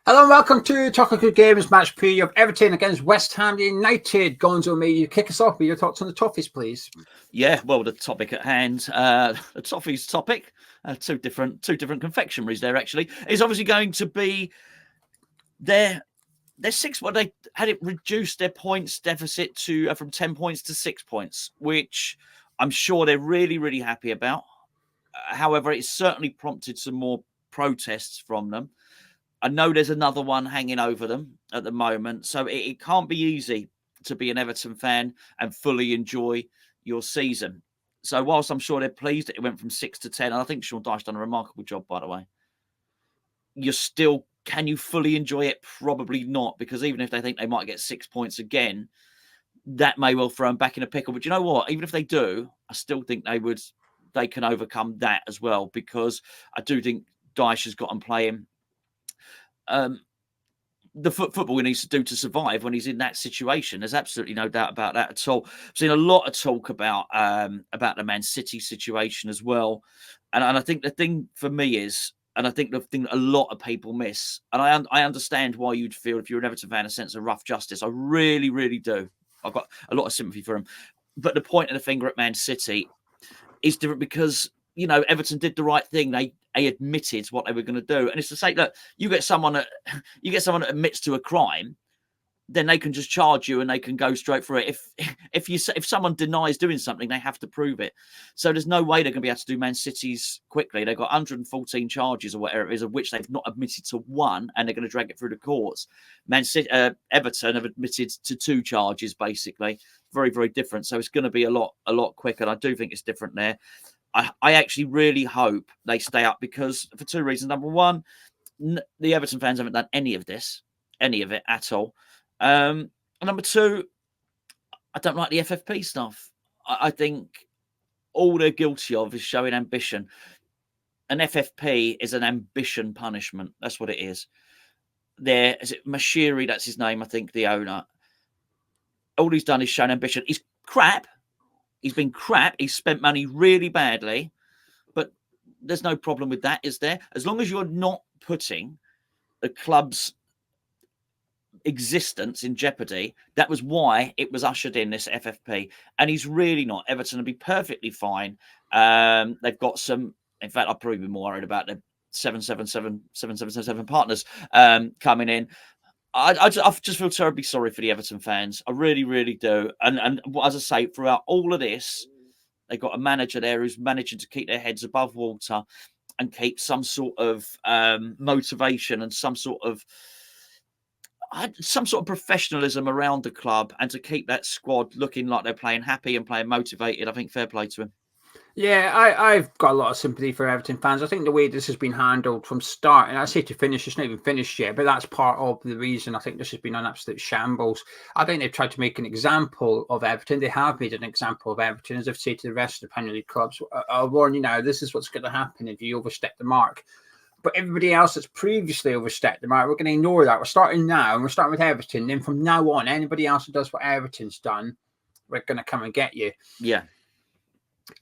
Hello and welcome to Talking Good Games match preview of Everton against West Ham United. Gonzo, may you kick us off with your thoughts on the Toffees, please? Yeah, well, the topic at hand, the Toffees topic, two different confectionaries there actually, is obviously going to be their six. Well, they had it reduced their points deficit to from 10 points to 6 points, which I'm sure they're really happy about. However, it's certainly prompted some more protests from them. I know there's another one hanging over them at the moment, so it can't be easy to be an Everton fan and fully enjoy your season. So whilst I'm sure they're pleased that it went from 6 to 10, and I think Sean Dyche done a remarkable job, by the way, can you fully enjoy it? Probably not, because even if they think they might get 6 points again, that may well throw them back in a pickle. But you know what? Even if they do, I still think they can overcome that as well, because I do think Dyche has got them playing the football he needs to do to survive when he's in that situation. There's absolutely no doubt about that at all. I've seen a lot of talk about the Man City situation as well. And I think the thing for me is, and I think the thing that a lot of people miss, and I understand why you'd feel, if you're an Everton fan, a sense of rough justice. I really do. I've got a lot of sympathy for him. But the point of the finger at Man City is different because, you know, Everton did the right thing. They admitted what they were going to do, and it's to say that you get someone that admits to a crime, then they can just charge you and they can go straight for it. If someone denies doing something, they have to prove it. So there's no way they're going to be able to do Man City's quickly. They've got 114 charges or whatever it is, of which they've not admitted to one, and they're going to drag it through the courts. Everton have admitted to 2 charges, basically. Very different. So it's going to be a lot quicker. And I do think it's different there. I actually really hope they stay up, because for 2 reasons. Number one, the Everton fans haven't done any of it at all. Number 2, I don't like the FFP stuff. I think all they're guilty of is showing ambition. An FFP is an ambition punishment. That's what it is. Is it Mashiri? That's his name, I think, the owner. All he's done is shown ambition. He's crap. He's been crap. He's spent money really badly, but there's no problem with that, is there? As long as you're not putting the club's existence in jeopardy. That was why it was ushered in, this FFP, and he's really not. Everton will be perfectly fine. They've got some. In fact, I'd probably be more worried about the 777 partners coming in. I just feel terribly sorry for the Everton fans. I really do. And as I say, throughout all of this, they've got a manager there who's managing to keep their heads above water and keep some sort of motivation and some sort of professionalism around the club, and to keep that squad looking like they're playing happy and playing motivated. I think fair play to him. Yeah, I've got a lot of sympathy for Everton fans. I think the way this has been handled from start, and I say to finish, it's not even finished yet, but that's part of the reason I think this has been an absolute shambles. I think they've tried to make an example of Everton. They have made an example of Everton, as I've said to the rest of the Premier League clubs. I'll warn you now, this is what's going to happen if you overstep the mark. But everybody else that's previously overstepped the mark, we're going to ignore that. We're starting now, and we're starting with Everton. Then from now on, anybody else who does what Everton's done, we're going to come and get you. Yeah.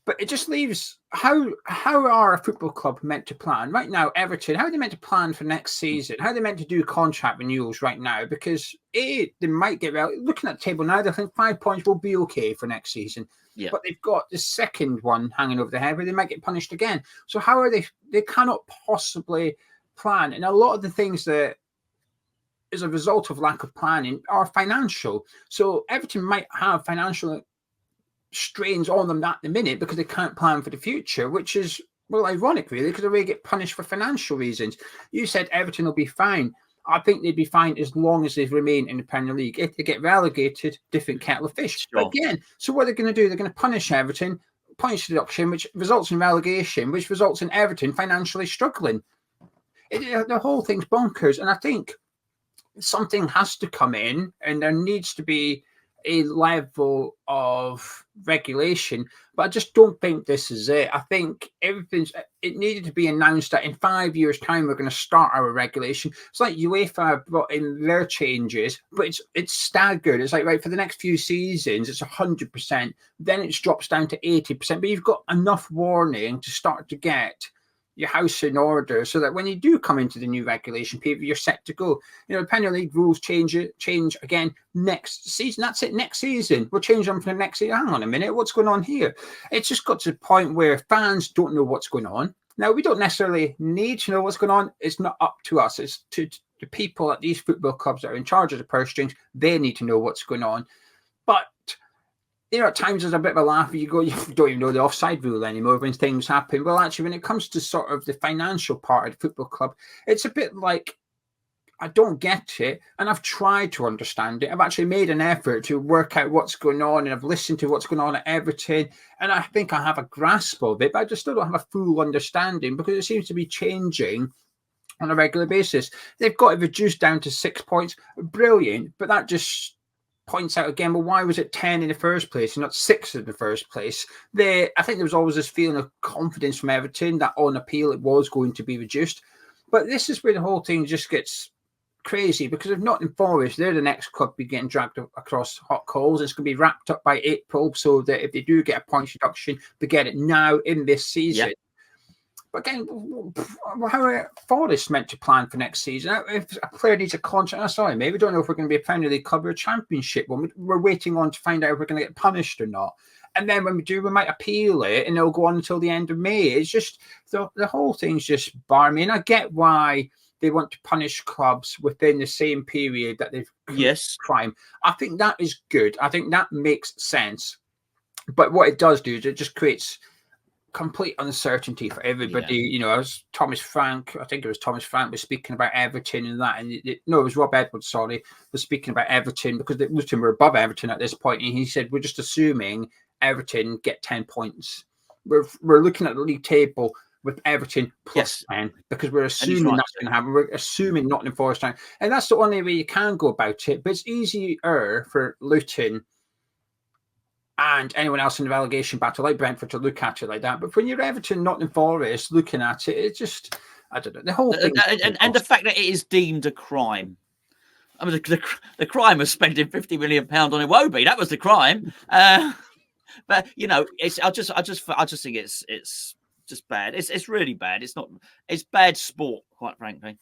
But it just leaves, how are a football club meant to plan? Right now, Everton, how are they meant to plan for next season? How are they meant to do contract renewals right now? Because they might get, well, looking at the table now, they think 5 points will be okay for next season. Yeah. But they've got the second one hanging over their head where they might get punished again. So how are they cannot possibly plan. And a lot of the things that as a result of lack of planning are financial. So Everton might have financial strains on them at the minute because they can't plan for the future, which is, well, ironic really, because they get punished for financial reasons. You said Everton will be fine. I think they'd be fine as long as they remain in the Premier League. If they get relegated, different kettle of fish. Sure. But again, so what they're going to do, they're going to punish Everton, points deduction, which results in relegation, which results in Everton financially struggling. The whole thing's bonkers. And I think something has to come in, and there needs to be a level of regulation, but I just don't think this is it. I think it needed to be announced that in 5 years' time we're going to start our regulation. It's like UEFA brought in their changes, but it's staggered. It's like, right, for the next few seasons it's 100%, then it drops down to 80%, but you've got enough warning to start to get your house in order so that when you do come into the new regulation period, you're set to go. You know, the Premier League rules change again next season. That's it. Next season, we'll change them for the next season. Hang on a minute, what's going on here? It's just got to the point where fans don't know what's going on. Now, we don't necessarily need to know what's going on. It's not up to us. It's to the people at these football clubs that are in charge of the purse strings. They need to know what's going on. But you know, at times there's a bit of a laugh. You don't even know the offside rule anymore when things happen. Well, actually, when it comes to sort of the financial part of the football club, it's a bit like, I don't get it. And I've tried to understand it. I've actually made an effort to work out what's going on, and I've listened to what's going on at Everton. And I think I have a grasp of it, but I just still don't have a full understanding because it seems to be changing on a regular basis. They've got it reduced down to 6 points. Brilliant. But that just points out again, well, why was it 10 in the first place and not 6 in the first place? I think there was always this feeling of confidence from Everton that on appeal it was going to be reduced. But this is where the whole thing just gets crazy, because if Nottingham Forest, they're the next club to be getting dragged across hot coals. It's going to be wrapped up by April, so that if they do get a points reduction, they get it now in this season. Yep. But again, how are Forest meant to plan for next season? If a player needs a contract, sorry, maybe we don't know if we're going to be a Premier League club or a Championship one. We're waiting on to find out if we're going to get punished or not. And then when we do, we might appeal it, and it'll go on until the end of May. It's just the whole thing's just barmy. And I get why they want to punish clubs within the same period that they've committed crime. I think that is good. I think that makes sense. But what it does do is it just creates complete uncertainty for everybody. Yeah. You know, as Thomas Frank, I think it was Thomas Frank, was speaking about Everton and that. And it was Rob Edwards, sorry, was speaking about Everton because Luton were above Everton at this point. And he said, we're just assuming Everton get 10 points. We're looking at the league table with Everton plus 10 because we're assuming that's going to happen. We're assuming Nottingham Forest time. And that's the only way you can go about it. But it's easier for Luton and anyone else in the relegation battle like Brentford to look at it like that. But when you're Everton, Nottingham Forest looking at it, it's just, I don't know, the whole thing. And the fact that it is deemed a crime. I mean, the crime of spending £50 million on Iwobi, that was the crime. But you know, I just think it's just bad. It's really bad. It's bad sport, quite frankly.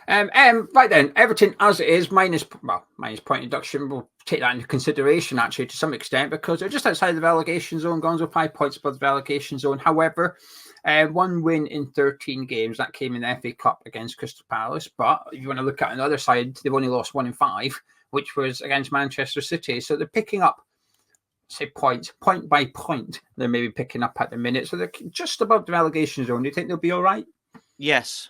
Right then, Everton as it is, minus point deduction. We'll take that into consideration actually to some extent because they're just outside the relegation zone. Gonzo 5 points above the relegation zone. However, 1 win in 13 games. That came in the FA Cup against Crystal Palace. But if you want to look at another side, they've only lost 1 in 5, which was against Manchester City. So they're picking up, say, point by point. They're maybe picking up at the minute. So they're just above the relegation zone. Do you think they'll be all right? Yes.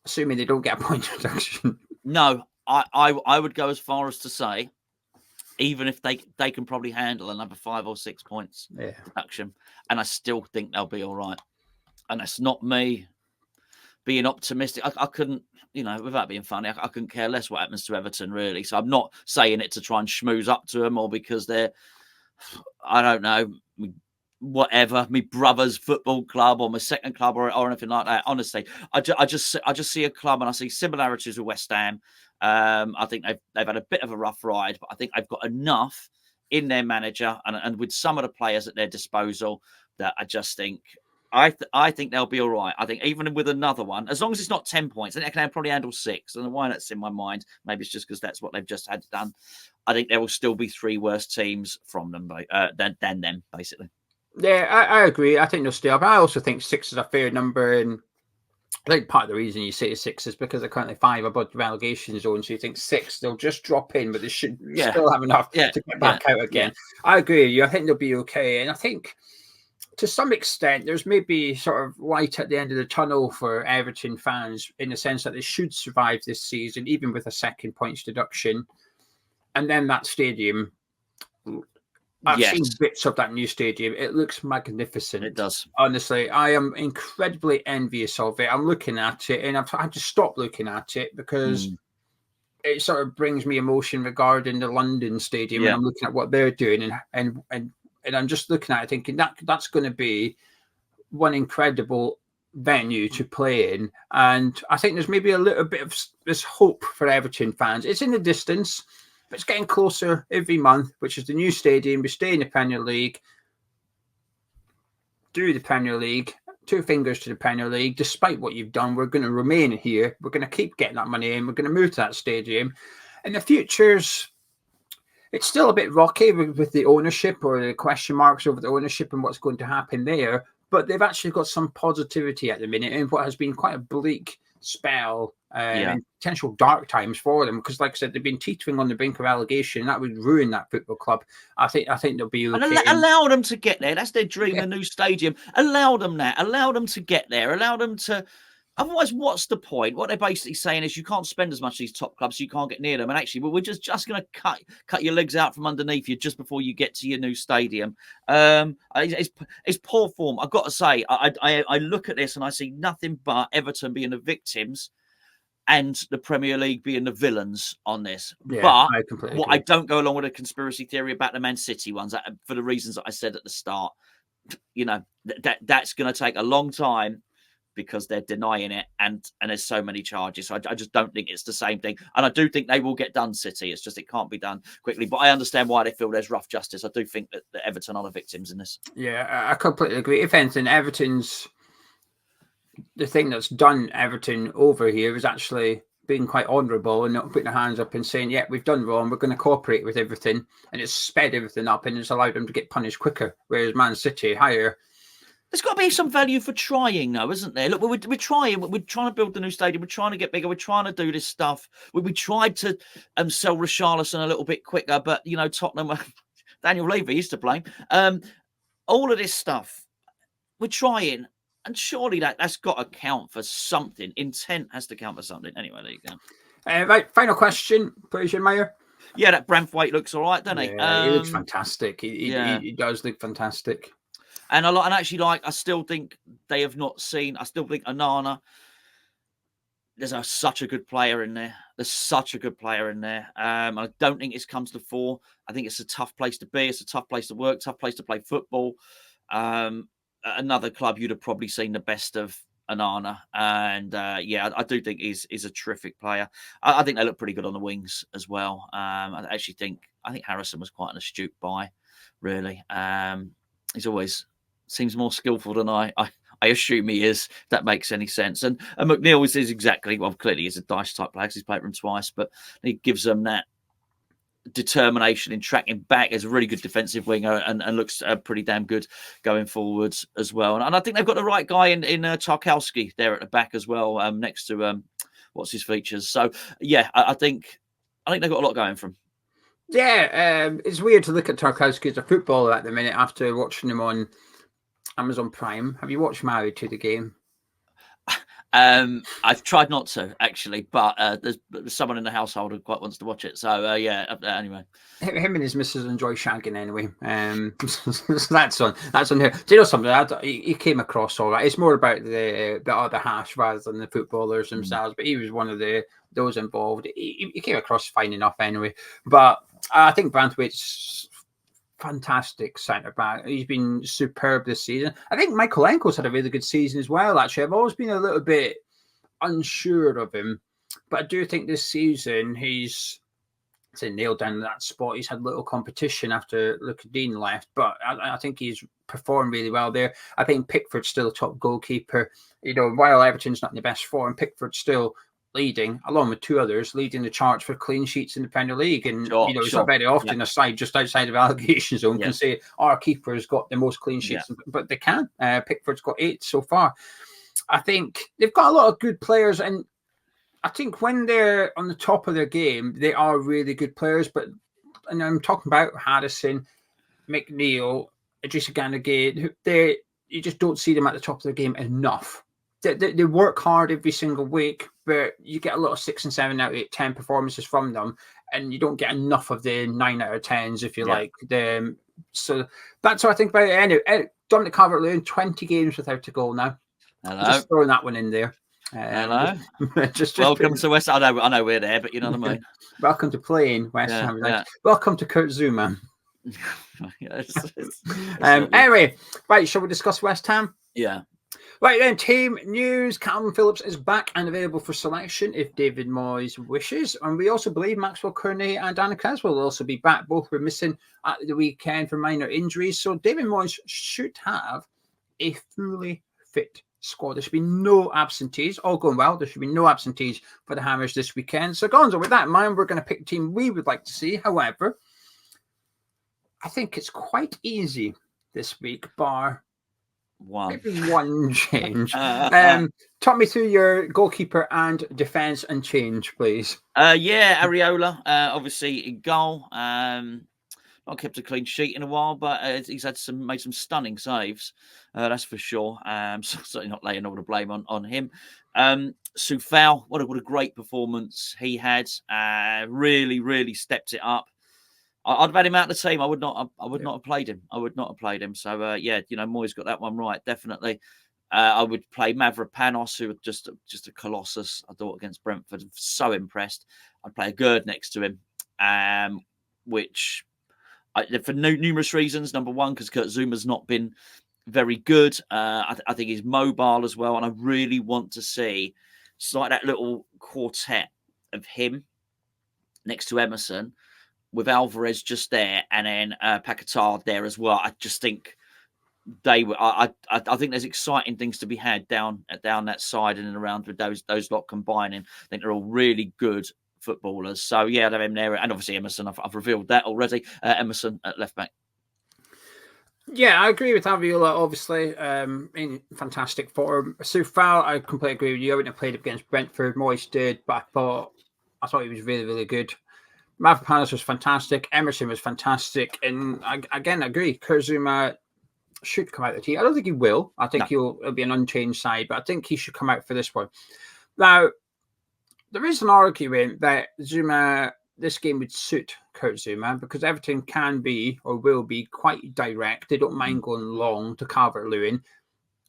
Assuming they don't get a point reduction. No, I would go as far as to say, even if they can probably handle another 5 or 6 points reduction, and I still think they'll be all right. And that's not me being optimistic. I couldn't, you know, without being funny, I couldn't care less what happens to Everton, really. So I'm not saying it to try and schmooze up to them or because they're, I don't know, whatever, my brother's football club or my second club or anything like that. Honestly, I just see a club and I see similarities with West Ham. I think they've had a bit of a rough ride, but I think they've got enough in their manager and with some of the players at their disposal that I just think I think they'll be all right. I think even with another one, as long as it's not 10 points, I think they can probably handle 6. I don't know why that's in my mind. Maybe it's just because that's what they've just had done. I think there will still be 3 worse teams from them than them, basically. Yeah, I agree. I think they'll stay up. I also think 6 is a fair number. And I think part of the reason you say 6 is because they're currently 5 above the relegation zone. So you think 6, they'll just drop in, but they should still have enough to get back out again. Yeah. I agree with you. I think they'll be okay. And I think to some extent, there's maybe sort of light at the end of the tunnel for Everton fans in the sense that they should survive this season, even with a 2nd points deduction. And then that stadium, I've seen bits of that new stadium. It looks magnificent. It does. Honestly, I am incredibly envious of it. I'm looking at it and I've had to stop looking at it because it sort of brings me emotion regarding the London stadium. And I'm looking at what they're doing and I'm just looking at it thinking that's going to be one incredible venue to play in. And I think there's maybe a little bit of this hope for Everton fans. It's in the distance. But it's getting closer every month, which is the new stadium. We stay in the Premier League, do the Premier League, two fingers to the Premier League. Despite what you've done, we're going to remain here. We're going to keep getting that money in. We're going to move to that stadium. And the future's, it's still a bit rocky with the ownership, or the question marks over the ownership and what's going to happen there. But they've actually got some positivity at the minute in what has been quite a bleak spell and potential dark times for them. Because, like I said, they've been teetering on the brink of relegation. That would ruin that football club. I think they'll be okay. And allow them to get there. That's their dream, a new stadium. Allow them that. Allow them to get there. Allow them to... Otherwise, what's the point? What they're basically saying is you can't spend as much as these top clubs, so you can't get near them. And actually, we're just going to cut your legs out from underneath you just before you get to your new stadium. It's poor form. I've got to say, I look at this and I see nothing but Everton being the victims and the Premier League being the villains on this. Yeah, but I don't go along with a conspiracy theory about the Man City ones for the reasons that I said at the start. You know, that's going to take a long time, because they're denying it, and there's so many charges. So I just don't think it's the same thing. And I do think they will get done, City. It's just it can't be done quickly. But I understand why they feel there's rough justice. I do think that Everton are the victims in this. Yeah, I completely agree. If anything, Everton's... the thing that's done Everton over here is actually being quite honourable and not putting their hands up and saying, yeah, we've done wrong, we're going to cooperate with everything. And it's sped everything up and it's allowed them to get punished quicker. Whereas Man City, higher... There's got to be some value for trying, though, isn't there? Look, we're trying. We're trying to build the new stadium. We're trying to get bigger. We're trying to do this stuff. We tried to sell Richarlison a little bit quicker, but, you know, Tottenham, Daniel Levy is to blame. All of this stuff, we're trying. And surely that's got to count for something. Intent has to count for something. Anyway, there you go. Right, final question, please, Meyer. Yeah, that Branthwaite looks all right, doesn't he? Yeah, he looks fantastic. He does look fantastic. And I still think they have not seen. I still think Onana. There's such a good player in there. I don't think it's come to the fore. I think it's a tough place to be. It's a tough place to work. Tough place to play football. Another club you'd have probably seen the best of Onana, and I do think he's a terrific player. I think they look pretty good on the wings as well. I think Harrison was quite an astute buy, really. He's always seems more skillful than I assume he is, if that makes any sense. And McNeil is exactly, well, clearly he's a Dyche type player because he's played for him twice, but he gives them that determination in tracking back as a really good defensive winger and looks pretty damn good going forwards as well. And I think they've got the right guy in Tarkowski there at the back as well, next to what's his features. So, yeah, I think they've got a lot going for him. Yeah, it's weird to look at Tarkowski as a footballer at the minute after watching him on Amazon Prime. Have you watched Married to the Game? I've tried not to, actually, but there's someone in the household who quite wants to watch it. So, anyway. Him and his missus enjoy shagging anyway. So that's on here. Do you know something? He came across all right. It's more about the other hash rather than the footballers themselves, but he was one of those involved. He came across fine enough anyway. But I think Branthwaite's fantastic centre back. He's been superb this season. I think Michaelenko's had a really good season as well, actually. I've always been a little bit unsure of him, but I do think this season he's nailed down that spot. He's had little competition after Lucas Dean left, but I think he's performed really well there. I think Pickford's still a top goalkeeper. You know, while Everton's not in the best form, Pickford's still leading, along with two others, leading the charts for clean sheets in the Premier League. And it's not very often a side just outside of allegation zone can say our keeper's got the most clean sheets, but they can. Pickford's got 8 so far. I think they've got a lot of good players, and I think when they're on the top of their game, they are really good players. And I'm talking about Harrison, McNeil, Idrissa Gana Gueye. You just don't see them at the top of their game enough. They work hard every single week, but you get a lot of 6 and 7 out of 8, 10 performances from them, and you don't get enough of the 9 out of 10s, if you like. So that's what I think about it. Anyway, Dominic Calvert-Lewin, 20 games without a goal now. Hello. Just throwing that one in there. Hello. just welcome to West. I know we're there, but you know what I mean. Welcome to playing West Ham. Yeah. Welcome to Kurt Zouma. Anyway, right, shall we discuss West Ham? Yeah. Right then, team news. Calvin Phillips is back and available for selection if David Moyes wishes. And we also believe Maxwell Kearney and Anna Caswell will also be back. Both were missing at the weekend for minor injuries. So David Moyes should have a fully fit squad. There should be no absentees. All going well, there should be no absentees for the Hammers this weekend. So, Gonzo, with that in mind, we're going to pick a team we would like to see. However, I think it's quite easy this week, bar maybe one change. Talk me through your goalkeeper and defence and change, please. Yeah, Areola, obviously in goal. Not kept a clean sheet in a while, but he's made some stunning saves. That's for sure. So certainly not laying all the blame on him. Soufal, what a great performance he had. Really, really stepped it up. I'd have had him out of the team. I would not have played him. So yeah, Moyes got that one right, definitely. I would play Mavropanos, who was just a colossus. I thought against Brentford, so impressed. I'd play a Gerd next to him, which for numerous reasons. Number one, because Kurt Zouma's not been very good. I think he's mobile as well, and I really want to see like that little quartet of him next to Emerson, with Alvarez just there, and then Paqueta there as well. I just think they were. I think there's exciting things to be had down that side and around with those lot combining. I think they're all really good footballers. So yeah, they're in there, and obviously Emerson. I've revealed that already. Emerson at left back. Yeah, I agree with Aviola, obviously, in fantastic form. Soufal, I completely agree with you. I wouldn't have played against Brentford. Moyes did, but I thought he was really, really good. Mavropanos was fantastic. Emerson was fantastic. And I agree. Kurt Zouma should come out of the team. I don't think he will. I think he'll be an unchanged side, but I think he should come out for this one. Now, there is an argument that this game would suit Kurt Zouma because Everton can be or will be quite direct. They don't mind going long to Calvert-Lewin.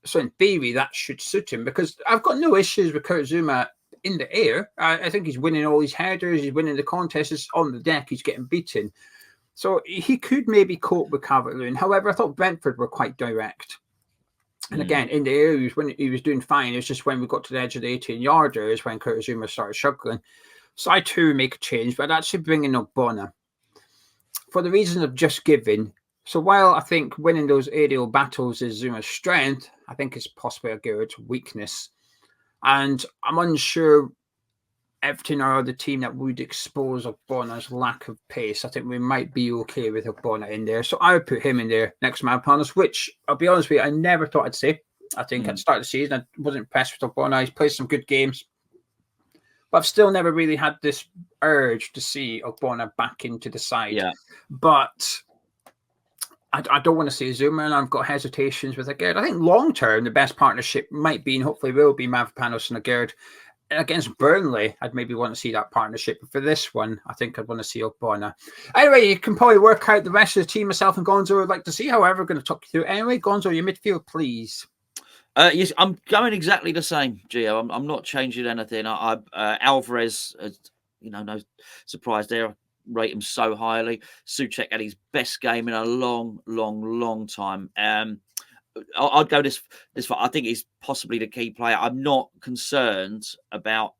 So in theory, that should suit him because I've got no issues with Kurt Zouma in the air. I think he's winning all his headers. He's winning the contests. On the deck, he's getting beaten. So he could maybe cope with Calvert-Lewin. However, I thought Brentford were quite direct. And again, in the air, he was doing fine. It's just when we got to the edge of the 18-yarder is when Kurt Zouma started struggling. So I too make a change, but I'd actually bring in Ogbonna for the reason of just giving. So while I think winning those aerial battles is Zouma's strength, I think it's possibly a good weakness. And I'm unsure Everton are the team that would expose Ogbonna's lack of pace. I think we might be okay with Ogbonna in there. So I would put him in there next to Mavropanos, which I'll be honest with you, I never thought I'd say. I think at the start of the season, I wasn't impressed with Ogbonna. He's played some good games. But I've still never really had this urge to see Ogbonna back into the side. Yeah. But I don't want to see Zouma, and I've got hesitations with Gerd. I think long-term, the best partnership might be, and hopefully will be, Mavropanos and Gerd. Against Burnley, I'd maybe want to see that partnership. But for this one, I think I'd want to see Ogbonna. Anyway, you can probably work out the rest of the team. Myself and Gonzo would like to see. However, we're going to talk you through. Anyway, Gonzo, your midfield, please. Yes, I'm going exactly the same, Geo. I'm not changing anything. Alvarez, no surprise there. I rate him so highly. Souček had his best game in a long time. I'd go this far. I think he's possibly the key player. I'm not concerned about.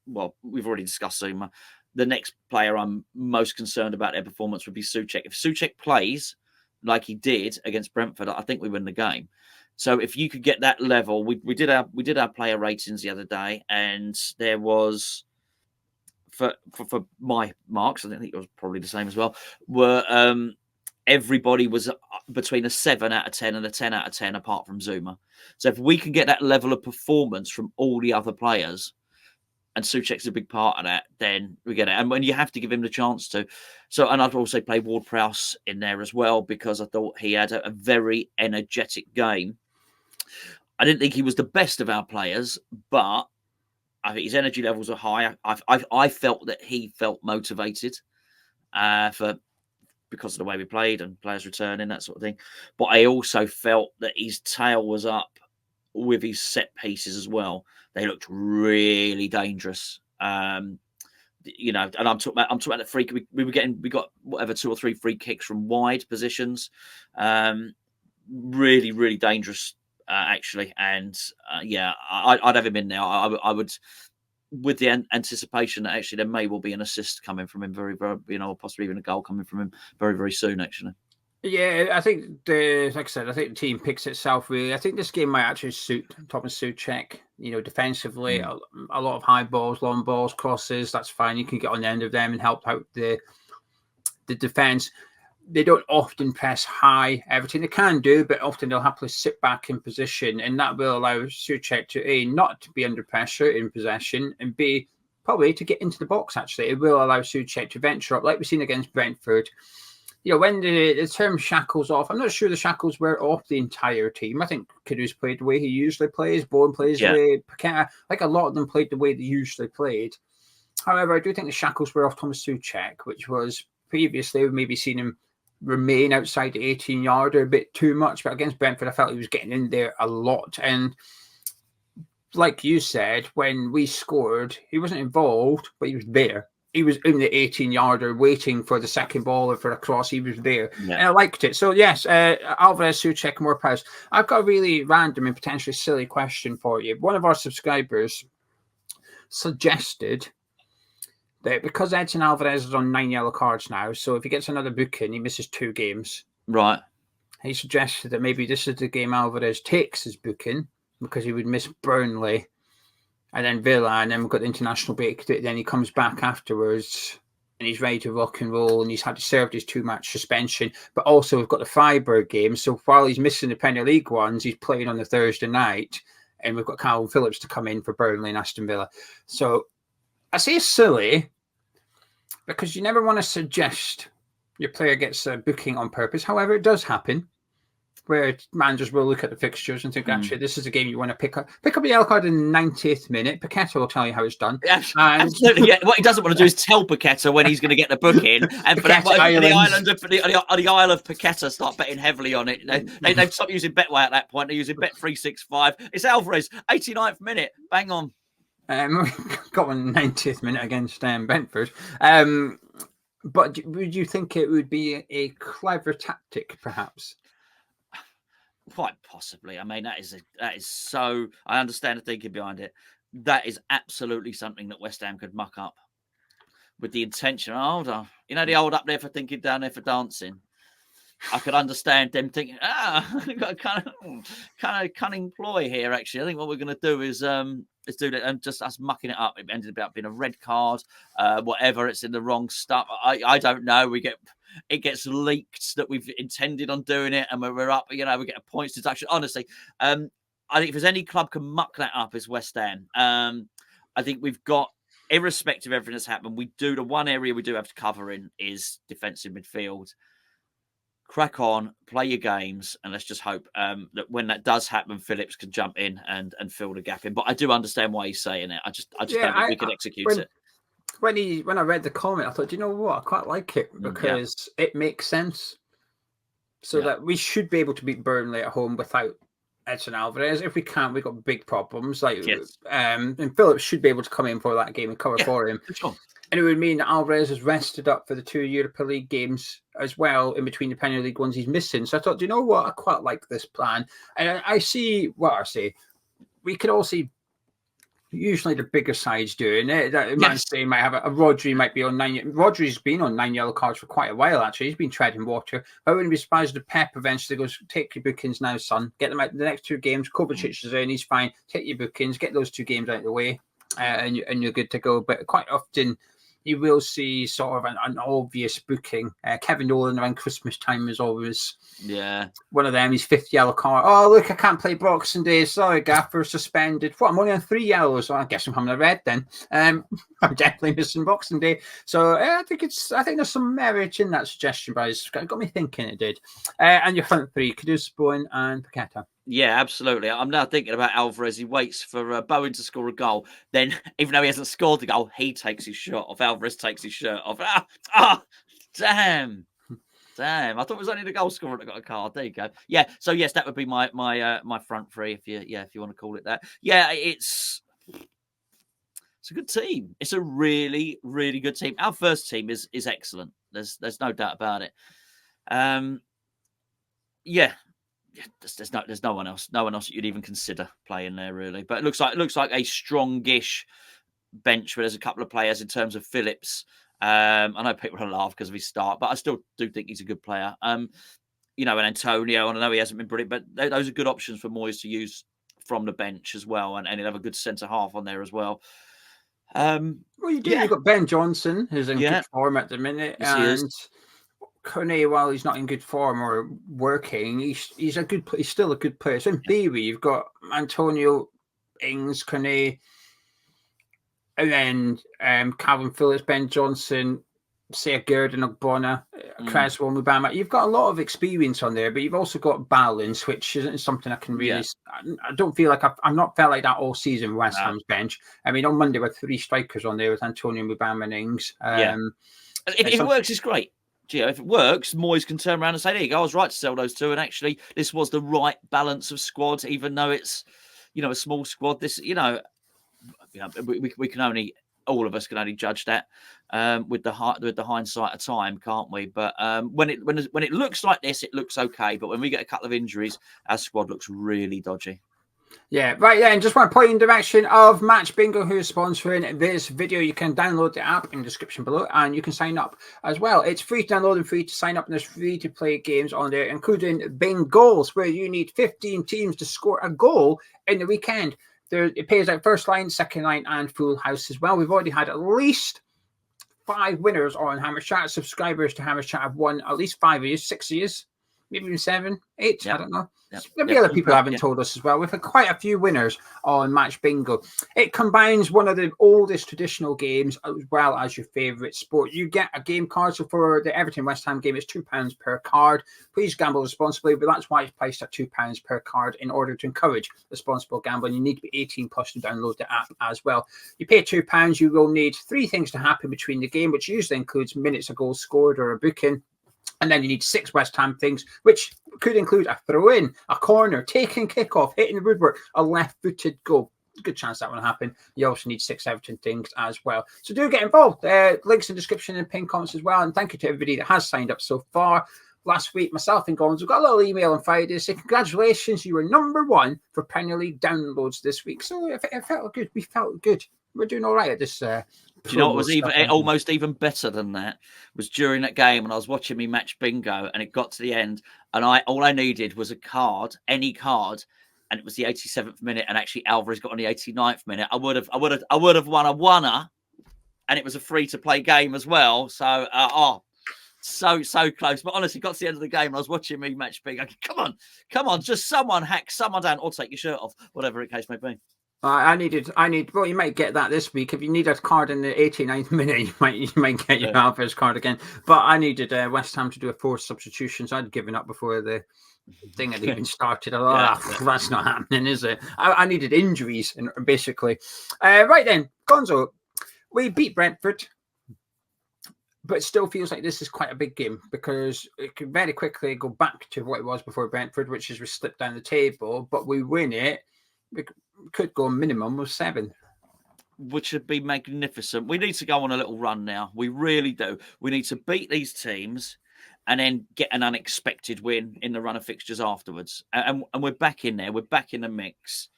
Well, we've already discussed Zouma. The next player I'm most concerned about their performance would be Souček. If Souček plays like he did against Brentford, I think we win the game. So if you could get that level, we did our player ratings the other day, and there was for my marks, I think it was probably the same as well. Were everybody was between a 7 out of 10 and a 10 out of 10, apart from Zouma. So if we can get that level of performance from all the other players, and Souček's a big part of that, then we get it. And when you have to give him the chance to. So, and I'd also play Ward-Prowse in there as well, because I thought he had a very energetic game. I didn't think he was the best of our players, but I think his energy levels are high. I felt that he felt motivated because of the way we played and players returning, that sort of thing. But I also felt that his tail was up with his set pieces as well. They looked really dangerous. And I'm talking about the free. We got whatever 2 or 3 free kicks from wide positions. Really, really dangerous. Actually, and I'd have him in there. I would, with the anticipation that actually there may well be an assist coming from him very, very, possibly even a goal coming from him very, very soon. Actually, Yeah, I think like I said, I think the team picks itself really. I think this game might actually suit Thomas Souček. Defensively, a lot of high balls, long balls, crosses. That's fine. You can get on the end of them and help out the defense. They don't often press high. Everton, they can do, but often they'll happily sit back in position, and that will allow Souček to A, not to be under pressure in possession, and B, probably to get into the box. Actually, it will allow Souček to venture up, like we've seen against Brentford. When the term shackles off, I'm not sure the shackles were off the entire team. I think Kudus played the way he usually plays. Bowen plays the way Paqueta, like a lot of them played the way they usually played. However, I do think the shackles were off Thomas Souček, which was previously we've maybe seen him remain outside the 18-yarder a bit too much. But against Brentford, I felt he was getting in there a lot. And like you said, when we scored, he wasn't involved, but he was there. He was in the 18-yarder waiting for the second ball or for a cross. He was there. Yeah. And I liked it. So, yes, Alvarez, Souček, and Ward-Prowse. I've got a really random and potentially silly question for you. One of our subscribers suggested that because Edson Alvarez is on 9 yellow cards now, so if he gets another booking, he misses 2 games. Right. He suggested that maybe this is the game Alvarez takes his booking because he would miss Burnley and then Villa, and then we've got the international break. Then he comes back afterwards and he's ready to rock and roll, and he's had to serve his 2-match suspension. But also we've got the Freiburg game. So while he's missing the Premier League ones, he's playing on the Thursday night, and we've got Calvin Phillips to come in for Burnley and Aston Villa. So I say silly because you never want to suggest your player gets a booking on purpose. However, it does happen where managers will look at the fixtures and think, actually, this is a game you want to pick up a yellow card in the 90th minute. Paqueta will tell you how it's done. Absolutely. Yeah. What he doesn't want to do is tell Paqueta when he's going to get the booking. And for that, the Isle of Paqueta start betting heavily on it. They've stopped using Betway at that point. They're using Bet365. It's Alvarez, 89th minute. Bang on. Got one in the 90th minute against Brentford. But would you think it would be a clever tactic, perhaps? Quite possibly. I mean, that is so. I understand the thinking behind it. That is absolutely something that West Ham could muck up with the intention. The old up there for thinking, down there for dancing. I could understand them thinking, we've got a kind of cunning ploy here. Actually, I think what we're going to do is do that, and just us mucking it up. It ended up being a red card, whatever. It's in the wrong stuff. I don't know. It gets leaked that we've intended on doing it, and when we're up, we get a points deduction. Honestly, I think if there's any club can muck that up, it's West Ham. I think we've got, irrespective of everything that's happened, the one area we do have to cover in is defensive midfield. Crack on, play your games, and let's just hope that when that does happen, Phillips can jump in and fill the gap in. But I do understand why he's saying it. I just don't think we can execute it. When I read the comment, I thought, you know what? I quite like it because it makes sense. So that we should be able to beat Burnley at home without Edson Alvarez. If we can't, we've got big problems. And Phillips should be able to come in for that game and cover for him. Sure. And it would mean that Alvarez is rested up for the 2 Europa League games as well, in between the Premier League ones he's missing. So I thought, you know what? I quite like this plan. And I see what I say. We could all see usually the bigger sides doing it. Man City might have a Rodri might be on 9. Rodri's been on 9 yellow cards for quite a while, actually. He's been treading water. I wouldn't be surprised if Pep eventually goes, take your bookings now, son. Get them out the next 2 games. Kovacic is in, he's fine. Take your bookings, get those 2 games out of the way, and you're good to go. But quite often, you will see sort of an obvious booking. Kevin Nolan around Christmas time is always one of them. His 5th yellow card. Oh, look, I can't play Boxing Day. Sorry, Gaffer, suspended. What? I'm only on 3 yellows. So I guess I'm having a red then. I'm definitely missing Boxing Day. So I think there's some merit in that suggestion, but it's got me thinking it did. And your front 3, Kudus, Bowen, and Paqueta. Yeah, absolutely. I'm now thinking about Alvarez. He waits for Bowen to score a goal. Then, even though he hasn't scored the goal, he takes his shirt off. Alvarez takes his shirt off. Damn. I thought it was only the goal scorer that got a card. There you go. Yeah. So yes, that would be my front 3, if you want to call it that. Yeah, it's a good team. It's a really, really good team. Our first team is excellent. There's no doubt about it. There's no one else that you'd even consider playing there, really. But it looks like a strongish bench where there's a couple of players in terms of Phillips. I know people will laugh because of his start, but I still do think he's a good player. you know, and Antonio, and I know he hasn't been brilliant, but those are good options for Moyes to use from the bench as well, and he'll have a good centre half on there as well. Well, you do. Yeah. You've got Ben Johnson, who's in good form at the minute, Yes, he is. and Kone, while he's not in good form or working, he's still a good player. So in theory, you've got Antonio, Ings, Kone, and then Calvin Phillips, Ben Johnson, say Gerdon, Ogbonna, Creswell, Mubama. You've got a lot of experience on there, but you've also got balance, which isn't something I can really. I don't feel like I've not felt like that all season. West Ham's bench. I mean, on Monday with 3 strikers on there with Antonio, Mubama, and Ings. If it works, it's great. Geo, if it works, Moyes can turn around and say, there you go, I was right to sell those 2. And actually, this was the right balance of squad, even though it's, you know, a small squad. This, you know, we can only, all of us can only judge that with the hindsight of time, can't we? But when it looks like this, it looks okay. But when we get a couple of injuries, our squad looks really dodgy. Yeah, right then. Just want to point in the direction of Match Bingo, who is sponsoring this video. You can download the app in the description below, and you can sign up as well. It's free to download and free to sign up, and there's free to play games on there, including Bingos, where you need 15 teams to score a goal in the weekend. It pays out first line, second line, and full house as well. We've already had at least 5 winners on Hammers Chat. Subscribers to Hammers Chat have won at least 5 years, 6 years, maybe even 7, 8. I don't know. Maybe other people haven't told us as well. We've had quite a few winners on Match Bingo. It combines one of the oldest traditional games as well as your favourite sport. You get a game card. So for the Everton West Ham game, it's £2 per card. Please gamble responsibly, but that's why it's priced at £2 per card in order to encourage responsible gambling. You need to be 18 plus to download the app as well. You pay £2. You will need 3 things to happen between the game, which usually includes minutes of goals scored or a booking. And then you need 6 West Ham things, which could include a throw-in, a corner, taking kickoff, hitting the woodwork, a left-footed goal. Good chance that will happen. You also need 6 Everton things as well. So do get involved. Links in the description and pinned comments as well. And thank you to everybody that has signed up so far. Last week, myself and Gonzo got a little email on Friday saying, congratulations, you were #1 for Premier League downloads this week. So it felt good. We felt good. We're doing all right at this. Do you know what was almost even better than that? Was during that game, and I was watching me Match Bingo, and it got to the end, and all I needed was a card, any card, and it was the 87th minute, and actually Alvarez got on the 89th minute. I would have won a oneer, and it was a free to play game as well. So so close. But honestly, got to the end of the game, and I was watching me Match Bingo. Come on, just someone hack someone down, or take your shirt off, whatever the case may be. Well, you might get that this week. If you need a card in the 89th minute, you might get your Alvarez card again. But I needed West Ham to do a 4 substitutions. I'd given up before the thing had even started. That's not happening, is it? I needed injuries, basically. Right then, Gonzo, we beat Brentford, but it still feels like this is quite a big game because it could very quickly go back to what it was before Brentford, which is we slipped down the table, but we win it. We could go a minimum of 7. Which would be magnificent. We need to go on a little run now. We really do. We need to beat these teams and then get an unexpected win in the run of fixtures afterwards. And we're back in there. We're back in the mix.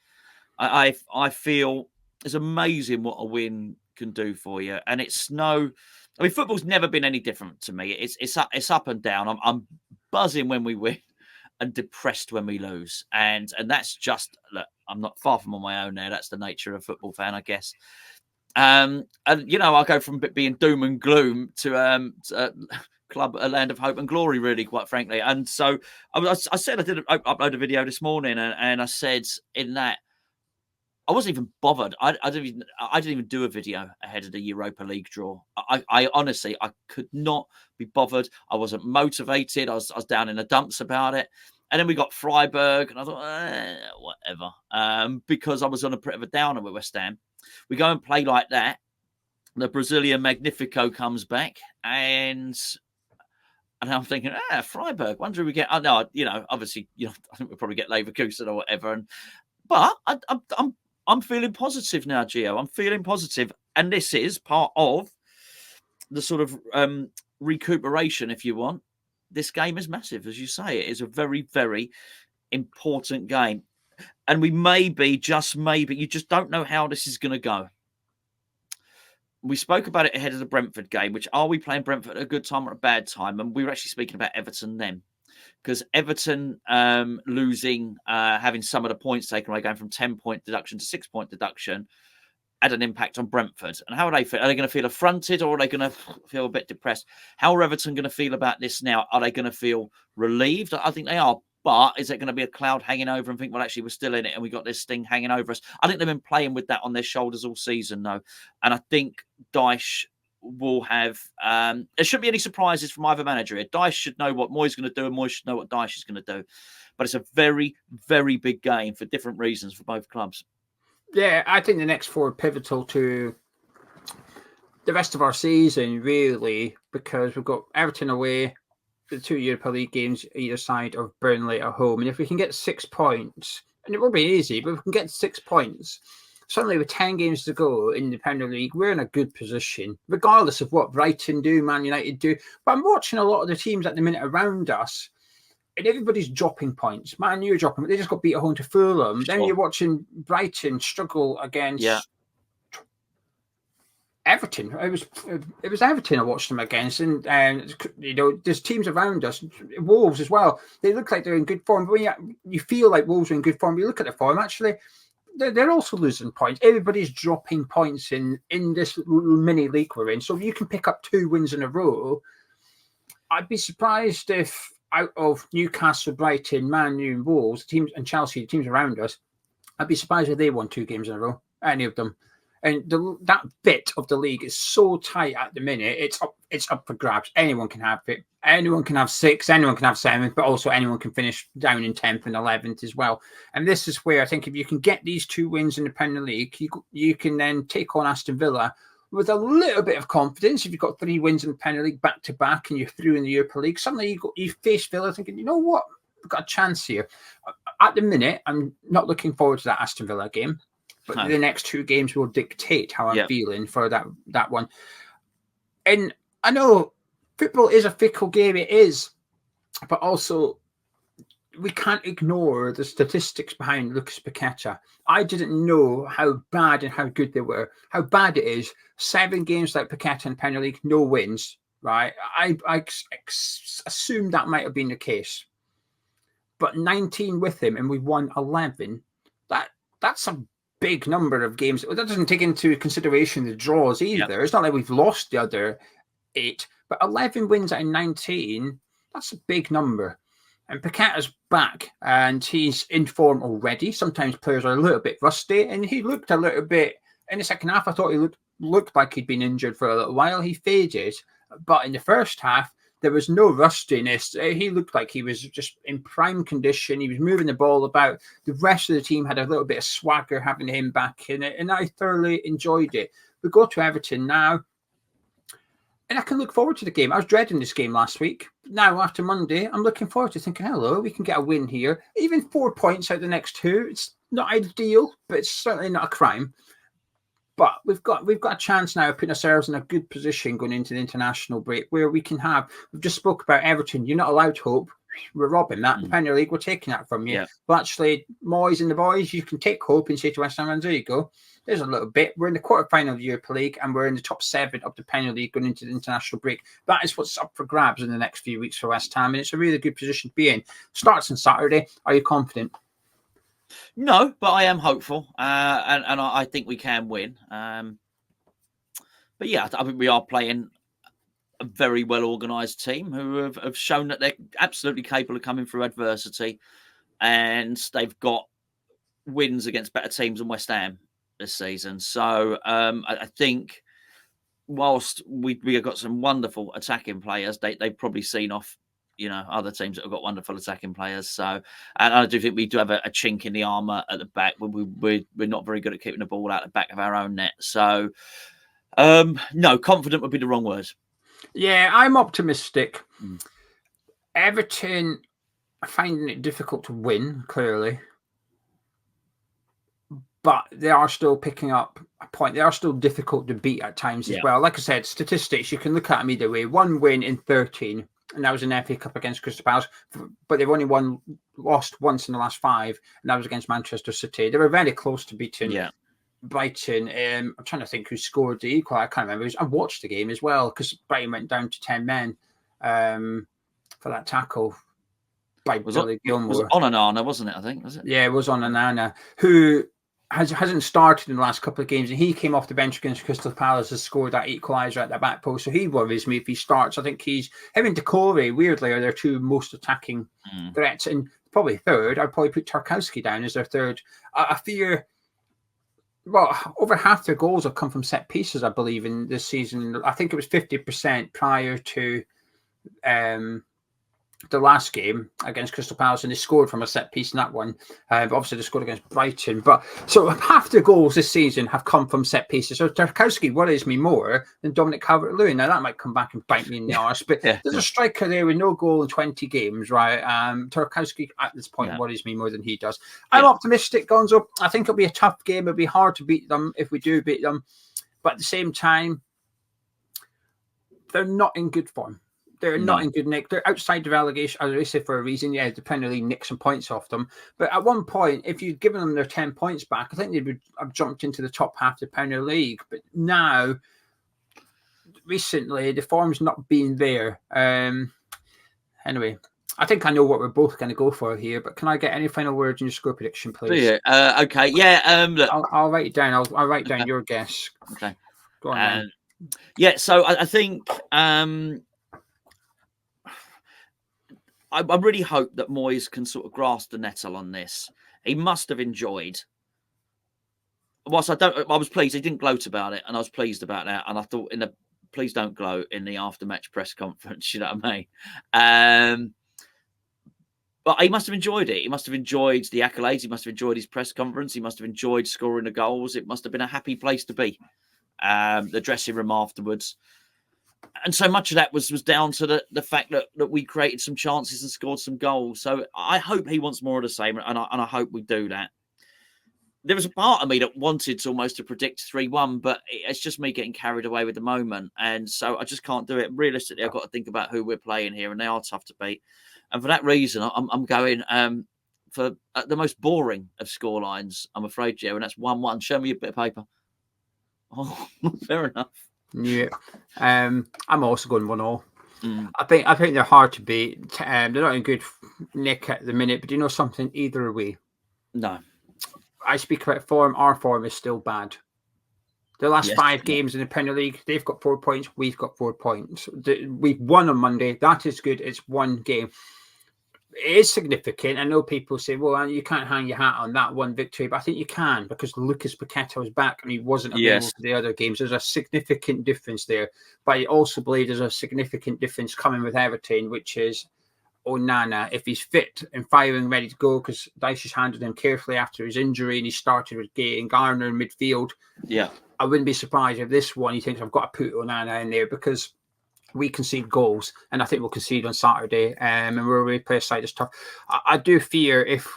I feel it's amazing what a win can do for you. And football's never been any different to me. It's up and down. I'm buzzing when we win and depressed when we lose. And that's just, look, I'm not far from on my own there. That's the nature of a football fan, I guess. And, you know, I go from being doom and gloom to a land of hope and glory, really, quite frankly. And so I said I did upload a video this morning, and I said in that, I wasn't even bothered. I didn't even do a video ahead of the Europa League draw. I honestly, I could not be bothered. I wasn't motivated. I was down in the dumps about it. And then we got Freiburg, and I thought, whatever, because I was on a bit of a downer with West Ham. We go and play like that. The Brazilian Magnifico comes back, and I'm thinking, Freiburg. Wonder if we get. Oh no, you know, obviously, you know, I think we'll probably get Leverkusen or whatever. But I'm feeling positive now, Geo. I'm feeling positive, and this is part of the sort of recuperation, if you want. This game is massive, as you say. It is a very, very important game. And we just maybe, you just don't know how this is going to go. We spoke about it ahead of the Brentford game, which are we playing Brentford at a good time or a bad time? And we were actually speaking about Everton then. because Everton losing, having some of the points taken away, going from 10-point deduction to 6-point deduction, had an impact on Brentford. And how are they feel? Are they going to feel affronted, or are they going to feel a bit depressed? How are Everton going to feel about this now? Are they going to feel relieved? I think they are. But is it going to be a cloud hanging over and think, well, actually, we're still in it and we got this thing hanging over us? I think they've been playing with that on their shoulders all season, though. And I think Dyche will have... there shouldn't be any surprises from either manager here. Dyche should know what Moyes is going to do, and Moyes should know what Dyche is going to do. But it's a very, very big game for different reasons for both clubs. Yeah, I think the next four are pivotal to the rest of our season, really, because we've got Everton away, the 2 Europa League games either side of Burnley at home. And if we can get 6 points, and it won't be easy, but if we can get 6 points, suddenly with 10 games to go in the Premier League, we're in a good position, regardless of what Brighton do, Man United do. But I'm watching a lot of the teams at the minute around us, and everybody's dropping points. Man U are dropping, but they just got beat at home to Fulham. Then you're watching Brighton struggle against Everton. It was Everton I watched them against, and there's teams around us. Wolves as well. They look like they're in good form, but when you feel like Wolves are in good form, you look at the form. Actually, they're also losing points. Everybody's dropping points in this mini league we're in. So if you can pick up 2 wins in a row, I'd be surprised if out of Newcastle, Brighton, Man U, and Wolves, teams, and Chelsea, the teams around us, I'd be surprised if they won 2 games in a row, any of them. And that bit of the league is so tight at the minute. It's up for grabs. Anyone can have it. Anyone can have 6. Anyone can have 7. But also anyone can finish down in 10th and 11th as well. And this is where I think if you can get these 2 wins in the Premier League, you can then take on Aston Villa with a little bit of confidence. If you've got 3 wins in the Premier League back to back and you're through in the Europa League, suddenly you face Villa thinking, you know what, we've got a chance here. At the minute, I'm not looking forward to that Aston Villa game. But the next 2 games will dictate how I'm feeling for that one. And I know football is a fickle game, it is. But also, we can't ignore the statistics behind Lucas Paqueta. I didn't know how bad and how good they were. How bad it is. 7 games like Paqueta in Premier League, no wins, right? I assumed that might have been the case. But 19 with him, and we won 11. That's a big number of games. That doesn't take into consideration the draws either. Yep. It's not like we've lost the other 8, but 11 wins out of 19, that's a big number. And Paqueta's back, and he's in form already. Sometimes players are a little bit rusty, and he looked a little bit, in the second half, I thought he looked like he'd been injured for a little while. He faded, but in the first half, there was no rustiness. He looked like he was just in prime condition. He was moving the ball about. The rest of the team had a little bit of swagger having him back in it, and I thoroughly enjoyed it. We go to Everton now, and I can look forward to the game. I was dreading this game last week. Now, after Monday, I'm looking forward to thinking, hello, we can get a win here. Even 4 points out the next 2. It's not ideal, but it's certainly not a crime. But we've got a chance now of putting ourselves in a good position going into the international break where we can have, we've just spoke about Everton. You're not allowed hope. We're robbing that. The Premier League, we're taking that from you. Yeah. But actually, Moyes and the boys, you can take hope and say to West Ham, there you go. There's a little bit. We're in the quarterfinal of the Europa League and we're in the top 7 of the Premier League going into the international break. That is what's up for grabs in the next few weeks for West Ham. And it's a really good position to be in. Starts on Saturday. Are you confident? No, but I am hopeful, and I think we can win. But yeah, I think we are playing a very well-organised team who have shown that they're absolutely capable of coming through adversity, and they've got wins against better teams than West Ham this season. So I think whilst we have got some wonderful attacking players, they've probably seen off other teams that have got wonderful attacking players. So, and I do think we do have a chink in the armour at the back. We're not very good at keeping the ball out the back of our own net. So, no, confident would be the wrong word. Yeah, I'm optimistic. Everton are finding it difficult to win, clearly. But they are still picking up a point. They are still difficult to beat at times as well. Like I said, statistics, you can look at them either way. 1 win in 13. And that was an FA Cup against Crystal Palace, but they've only lost once in the last 5, and that was against Manchester City. They were very close to beating Brighton. I'm trying to think who scored the equal. I can't remember. I watched the game as well because Brighton went down to 10 men for that tackle. by Billy Gilmore. Was Onana, wasn't it? I think, was it? Yeah, it was Onana, who hasn't started in the last couple of games, and he came off the bench against Crystal Palace, has scored that equaliser at the back post. So he worries me if he starts. I think him and Decore, weirdly, are their two most attacking threats, and probably third. I'd probably put Tarkowski down as their third. I fear. Well, over half their goals have come from set pieces, I believe, in this season. I think it was 50% prior to the last game against Crystal Palace, and they scored from a set piece in that one. But obviously, they scored against Brighton. But so half their goals this season have come from set pieces. So Tarkowski worries me more than Dominic Calvert-Lewin. Now, that might come back and bite me in the arse, but there's a striker there with no goal in 20 games, right? Tarkowski at this point worries me more than he does. I'm optimistic, Gonzo. I think it'll be a tough game. It'll be hard to beat them if we do beat them. But at the same time, they're not in good form. They're not in good nick. They're outside of relegation, as I say, for a reason. Yeah, the Premier League nicked some points off them. But at one point, if you'd given them their 10 points back, I think they would have jumped into the top half of the Premier League. But now, recently, the form's not been there. Anyway, I think I know what we're both going to go for here. But can I get any final words in your score prediction, please? Okay. Yeah. Look, I'll write it down. I'll write down your guess. Okay. Go on then. Yeah. So I think. I really hope that Moyes can sort of grasp the nettle on this. He must have enjoyed. Whilst I was pleased. He didn't gloat about it, and I was pleased about that. And I thought, please don't gloat in the after-match press conference. You know what I mean? But he must have enjoyed it. He must have enjoyed the accolades. He must have enjoyed his press conference. He must have enjoyed scoring the goals. It must have been a happy place to be. The dressing room afterwards. And so much of that was down to the fact that we created some chances and scored some goals. So I hope he wants more of the same, and I hope we do that. There was a part of me that wanted to almost to predict 3-1, but it's just me getting carried away with the moment. And so I just can't do it. Realistically, I've got to think about who we're playing here, and they are tough to beat. And for that reason, I'm going for the most boring of scorelines, I'm afraid, Geo, and that's 1-1. Show me a bit of paper. Oh, fair enough. Yeah, I'm also going 1-0. I think they're hard to beat. They're not in good nick at the minute, but do you know something? Either way, no. I speak about form. Our form is still bad. The last 5 games in the Premier League, they've got 4 points. We've got 4 points. We've won on Monday. That is good. It's one game. It is significant. I know people say, well, you can't hang your hat on that one victory, but I think you can, because Lucas Paqueta was back and he wasn't available for the other games. There's a significant difference there. But I also believe there's a significant difference coming with Everton, which is Onana, if he's fit and firing, ready to go, because Dyche has handled him carefully after his injury and he started with Gay and Garner in midfield. Yeah. I wouldn't be surprised if this one he thinks I've got to put Onana in there, because we concede goals, and I think we'll concede on Saturday, and we'll really play a side that's tough. I do fear if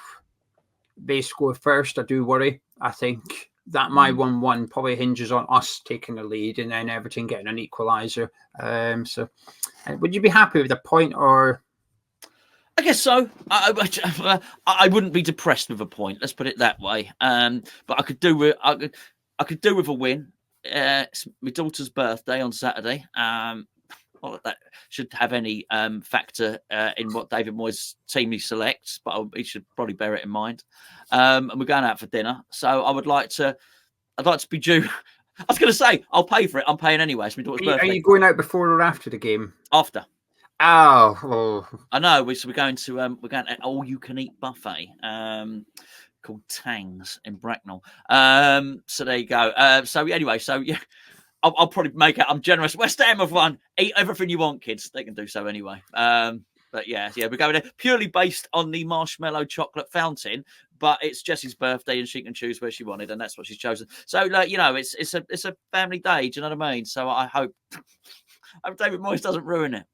they score first, I do worry. I think that my 1-1 probably hinges on us taking the lead and then Everton getting an equaliser. So would you be happy with a point, or? I guess so. I wouldn't be depressed with a point. Let's put it that way. But I could do with a win. It's my daughter's birthday on Saturday. Not that should have any factor in what David Moyes' team he selects, but he should probably bear it in mind. And we're going out for dinner, so I'd like to be due. I was going to say I'll pay for it. I'm paying anyway. It's my daughter's birthday. Are you going out before or after the game? After. Oh. I know. We're going to an all-you-can-eat buffet called Tangs in Bracknell. So there you go. So anyway, yeah. I'll probably make it. I'm generous. West Ham have won. Eat everything you want, kids. They can do so anyway. But yeah, we're going there purely based on the marshmallow chocolate fountain. But it's Jessie's birthday, and she can choose where she wanted, and that's what she's chosen. So, it's a family day. Do you know what I mean? So I hope David Moyes doesn't ruin it.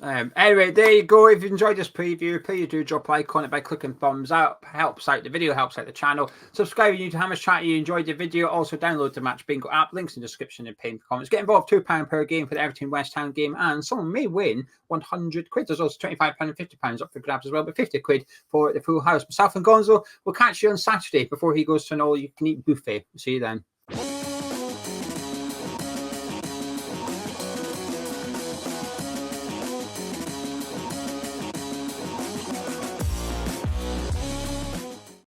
Anyway, there you go. If you enjoyed this preview, please do drop a like on it by clicking thumbs up. Helps out the video, helps out the channel. Subscribe if you're new to Hammers Chat. You enjoyed the video. Also download the Match Bingo app. Links in the description and pinned comments. Get involved. £2 per game for the Everton West Ham game, and someone may win 100 quid. There's also £25 and £50 up for grabs as well, but 50 quid for the full house. Myself and Gonzo will catch you on Saturday before he goes to an all-you-can-eat buffet. See you then.